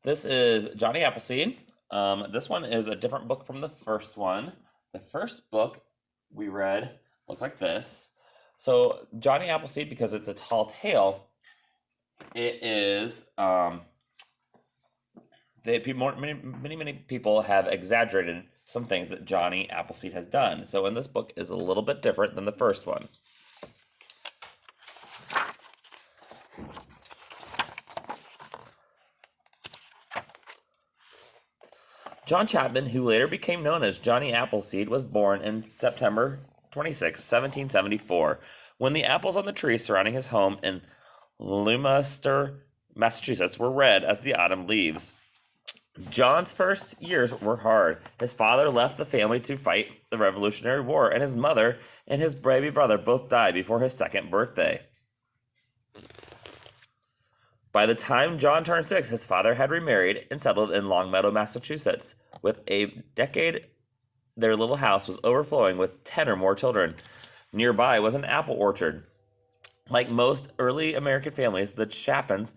This is Johnny Appleseed. This one is a different book from the first one. The first book we read looked like this. So Johnny Appleseed, because it's a tall tale, it is many people have exaggerated some things that Johnny Appleseed has done. So in this book is a little bit different than the first one. John Chapman, who later became known as Johnny Appleseed, was born in September 26, 1774, when the apples on the trees surrounding his home in Leominster, Massachusetts, were red as the autumn leaves. John's first years were hard. His father left the family to fight the Revolutionary War, and his mother and his baby brother both died before his second birthday. By the time John turned 6, his father had remarried and settled in Longmeadow, Massachusetts. With a decade, their little house was overflowing with 10 or more children. Nearby was an apple orchard. Like most early American families, the Chapmans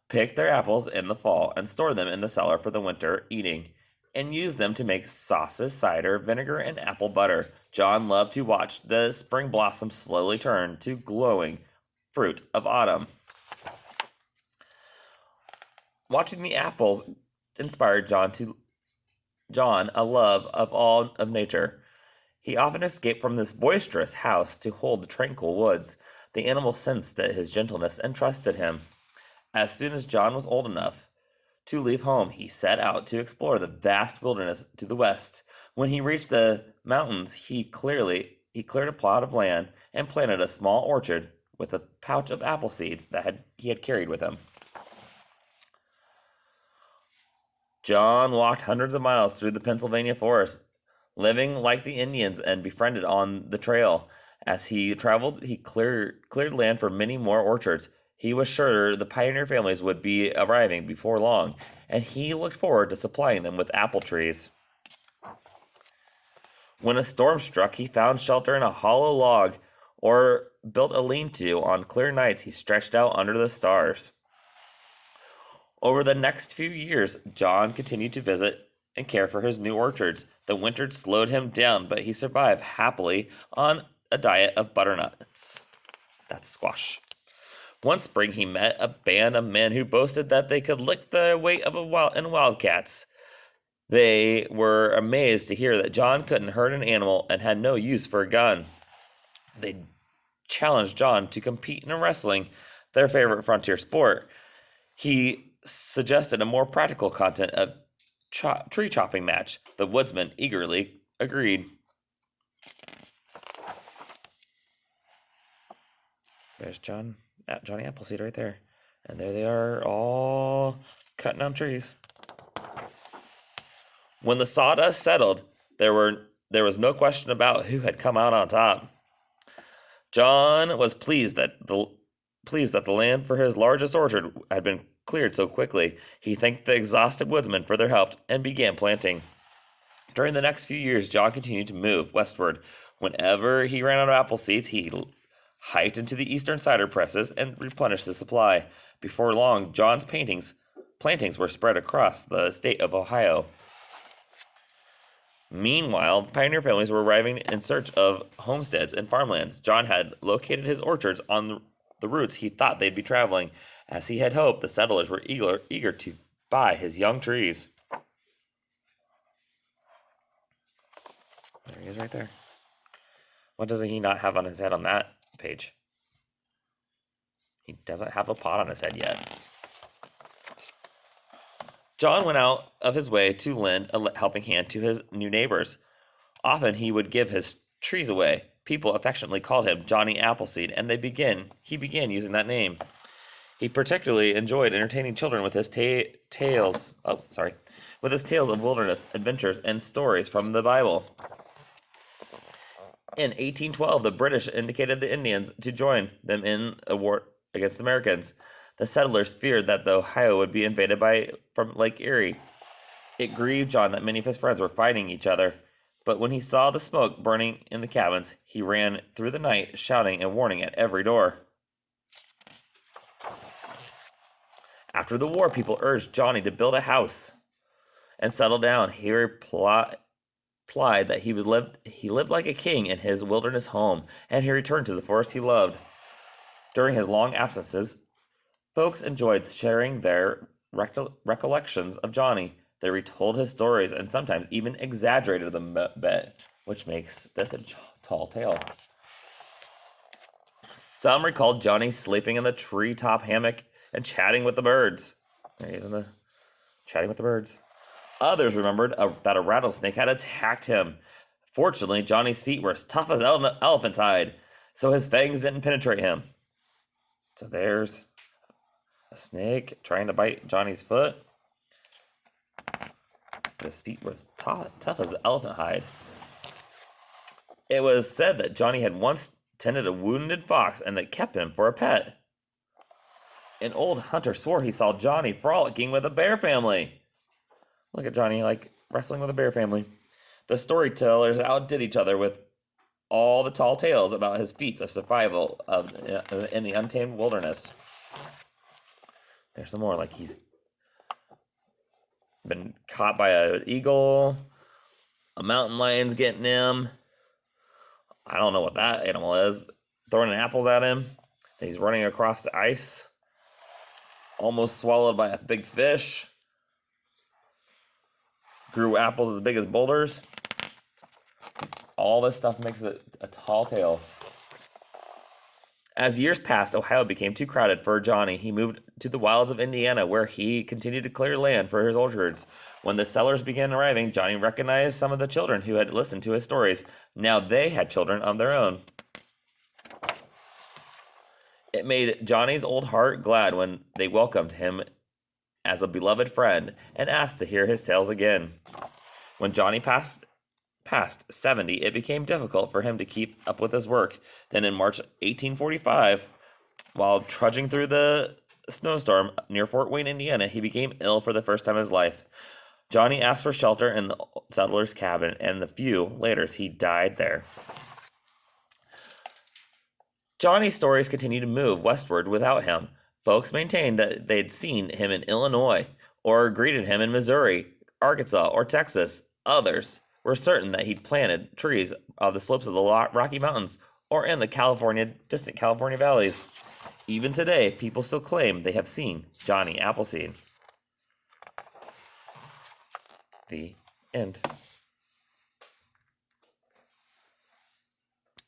picked their apples in the fall and stored them in the cellar for the winter eating, and used them to make sauces, cider, vinegar, and apple butter. John loved to watch the spring blossoms slowly turn to glowing fruit of autumn. Watching the apples inspired John a love of all of nature. He often escaped from this boisterous house to hold the tranquil woods. The animals sensed that his gentleness and trusted him. As soon as John was old enough to leave home, he set out to explore the vast wilderness to the west. When he reached the mountains, he cleared a plot of land and planted a small orchard with a pouch of apple seeds that he had carried with him. John walked hundreds of miles through the Pennsylvania forest, living like the Indians and befriended on the trail. As he traveled, he cleared land for many more orchards. He was sure the pioneer families would be arriving before long, and he looked forward to supplying them with apple trees. When a storm struck, he found shelter in a hollow log or built a lean-to. On clear nights, he stretched out under the stars. Over the next few years, John continued to visit and care for his new orchards. The winter slowed him down, but he survived happily on a diet of butternuts. That's squash. One spring, he met a band of men who boasted that they could lick the weight of wildcats. They were amazed to hear that John couldn't hurt an animal and had no use for a gun. They challenged John to compete in wrestling, their favorite frontier sport. He suggested a more practical content of tree chopping match. The woodsman eagerly agreed. There's Johnny Appleseed right there. And there they are, all cutting down trees. When the sawdust settled, there was no question about who had come out on top. John was pleased that the land for his largest orchard had been cleared so quickly. He thanked the exhausted woodsmen for their help and began planting. During the next few years, John continued to move westward. Whenever he ran out of apple seeds, he hiked into the eastern cider presses and replenished the supply. Before long, John's plantings were spread across the state of Ohio. Meanwhile, pioneer families were arriving in search of homesteads and farmlands. John had located his orchards on the routes he thought they'd be traveling. As he had hoped, the settlers were eager to buy his young trees. There he is right there. What does he not have on his head on that page? He doesn't have a pot on his head yet. John went out of his way to lend a helping hand to his new neighbors. Often he would give his trees away. People affectionately called him Johnny Appleseed, and he began using that name. He particularly enjoyed entertaining children with his tales of wilderness adventures and stories from the Bible. In 1812, the British indicated the Indians to join them in a war against the Americans. The settlers feared that the Ohio would be invaded from Lake Erie. It grieved John that many of his friends were fighting each other, but when he saw the smoke burning in the cabins, he ran through the night, shouting and warning at every door. After the war, people urged Johnny to build a house and settle down. He replied that he lived like a king in his wilderness home, and he returned to the forest he loved. During his long absences, folks enjoyed sharing their recollections of Johnny. They retold his stories and sometimes even exaggerated them a bit, which makes this a tall tale. Some recalled Johnny sleeping in the treetop hammock and chatting with the birds. There he is chatting with the birds. Others remembered that a rattlesnake had attacked him. Fortunately, Johnny's feet were as tough as elephant's hide, so his fangs didn't penetrate him. So there's a snake trying to bite Johnny's foot. His feet were as tough as elephant hide. It was said that Johnny had once tended a wounded fox and that kept him for a pet. An old hunter swore he saw Johnny frolicking with a bear family. Look at Johnny like wrestling with a bear family. The storytellers outdid each other with all the tall tales about his feats of survival in the untamed wilderness. There's some more, like he's been caught by an eagle, a mountain lion's getting him. I don't know what that animal is. Throwing apples at him. He's running across the ice. Almost swallowed by a big fish. Grew apples as big as boulders. All this stuff makes it a tall tale. As years passed, Ohio became too crowded for Johnny. He moved to the wilds of Indiana, where he continued to clear land for his orchards. When the settlers began arriving, Johnny recognized some of the children who had listened to his stories. Now they had children of their own. It made Johnny's old heart glad when they welcomed him as a beloved friend and asked to hear his tales again. When Johnny passed 70, it became difficult for him to keep up with his work. Then in March 1845, while trudging through the snowstorm near Fort Wayne, Indiana, he became ill for the first time in his life. Johnny asked for shelter in the settler's cabin, and a few later he died there. Johnny's stories continued to move westward without him. Folks maintained that they'd seen him in Illinois, or greeted him in Missouri, Arkansas, or Texas. Others were certain that he'd planted trees on the slopes of the Rocky Mountains, or in the distant California valleys. Even today, people still claim they have seen Johnny Appleseed. The end.